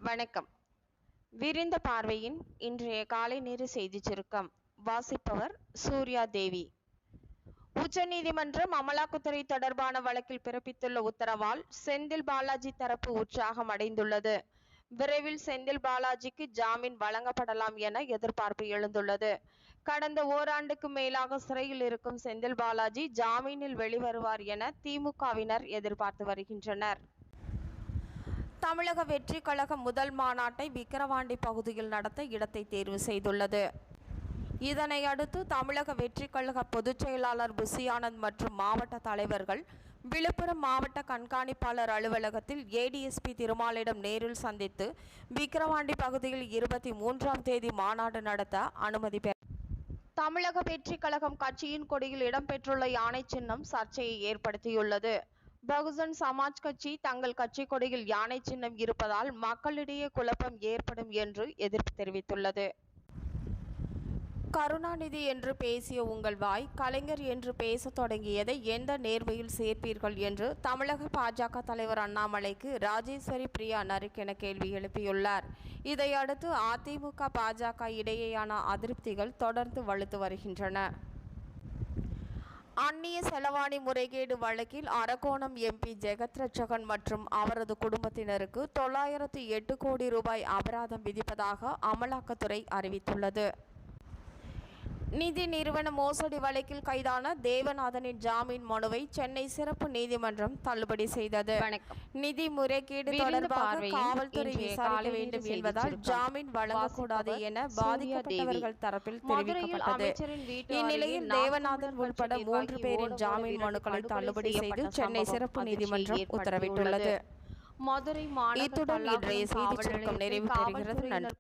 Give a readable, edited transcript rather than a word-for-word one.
வணக்கம். விரிந்த பார்வையின் இன்றைய காலை நேர செய்திச் சுருக்கம் வாசிப்பவர் சூர்யா தேவி. உச்சநீதிமன்றம் அமலாக்கத்துறை தொடர்பான வழக்கில் பிறப்பித்துள்ள உத்தரவால் செந்தில் பாலாஜி தரப்பு உற்சாகம் அடைந்துள்ளது. விரைவில் செந்தில் பாலாஜிக்கு ஜாமீன் வழங்கப்படலாம் என எதிர்பார்ப்பு எழுந்துள்ளது. கடந்த ஓராண்டுக்கு மேலாக சிறையில் இருக்கும் செந்தில் பாலாஜி ஜாமீனில் வெளிவருவார் என திமுகவினர் எதிர்பார்த்து வருகின்றனர். தமிழக வெற்றி கழகம் முதல் மாநாட்டை விக்கிரவாண்டி பகுதியில் நடத்த இடத்தை தேர்வு செய்துள்ளது. இதனை அடுத்து தமிழக வெற்றி கழக பொதுச் செயலாளர் புசி ஆனந்த் மற்றும் மாவட்ட தலைவர்கள் விழுப்புரம் மாவட்ட கண்காணிப்பாளர் அலுவலகத்தில் ஏடிஎஸ்பி திருமாலிடம் நேரில் சந்தித்து விக்கிரவாண்டி பகுதியில் 23ஆம் தேதி மாநாடு நடத்த அனுமதி பெற தமிழக வெற்றி கழகம் கட்சியின் கொடியில் இடம்பெற்றுள்ள யானை சின்னம் சர்ச்சையை ஏற்படுத்தியுள்ளது. பகுஜன் சமாஜ் கட்சி தங்கள் கட்சி கொடியில் யானை சின்னம் இருப்பதால் மக்களிடையே குழப்பம் ஏற்படும் என்று எதிர்ப்பு தெரிவித்துள்ளது. கருணாநிதி என்று பேசிய உங்கள் வாய் கலைஞர் என்று பேச தொடங்கியதை எந்த நேர்மையில் சேர்ப்பீர்கள் என்று தமிழக பாஜக தலைவர் அண்ணாமலைக்கு ராஜேஸ்வரி பிரியா நரிக் என கேள்வி எழுப்பியுள்ளார். இதையடுத்து அதிமுக பாஜக இடையேயான அதிருப்திகள் தொடர்ந்து வலுத்து வருகின்றன. அந்நிய செலவாணி முறைகேடு வழக்கில் அரக்கோணம் எம்பி ஜெகத் ரட்சகன் மற்றும் அவரது குடும்பத்தினருக்கு 908 கோடி ரூபாய் அபராதம் விதிப்பதாக அமலாக்கத்துறை அறிவித்துள்ளது. நிதி நிறுவன மோசடி வழக்கில் கைதான தேவநாதனின் ஜாமீன் மனுவை சென்னை சிறப்பு நீதிமன்றம் தள்ளுபடி செய்தது. நிதி முறைகேடு தொடர்பாக காவல்துறை விசாரிக்க வேண்டும் என்பதால் ஜாமீன் வழங்கக்கூடாது என பாதிக்கப்பட்டவர்கள் தரப்பில் தெரிவிக்கப்பட்டது. இந்நிலையில் தேவநாதன் உட்பட 3 பேரின் ஜாமீன் மனுக்களை தள்ளுபடி செய்து சென்னை சிறப்பு நீதிமன்றம் உத்தரவிட்டுள்ளது. இத்துடன் இன்றைய செய்திச் சுருக்கம் நிறைவு பெறுகிறது. நன்றி.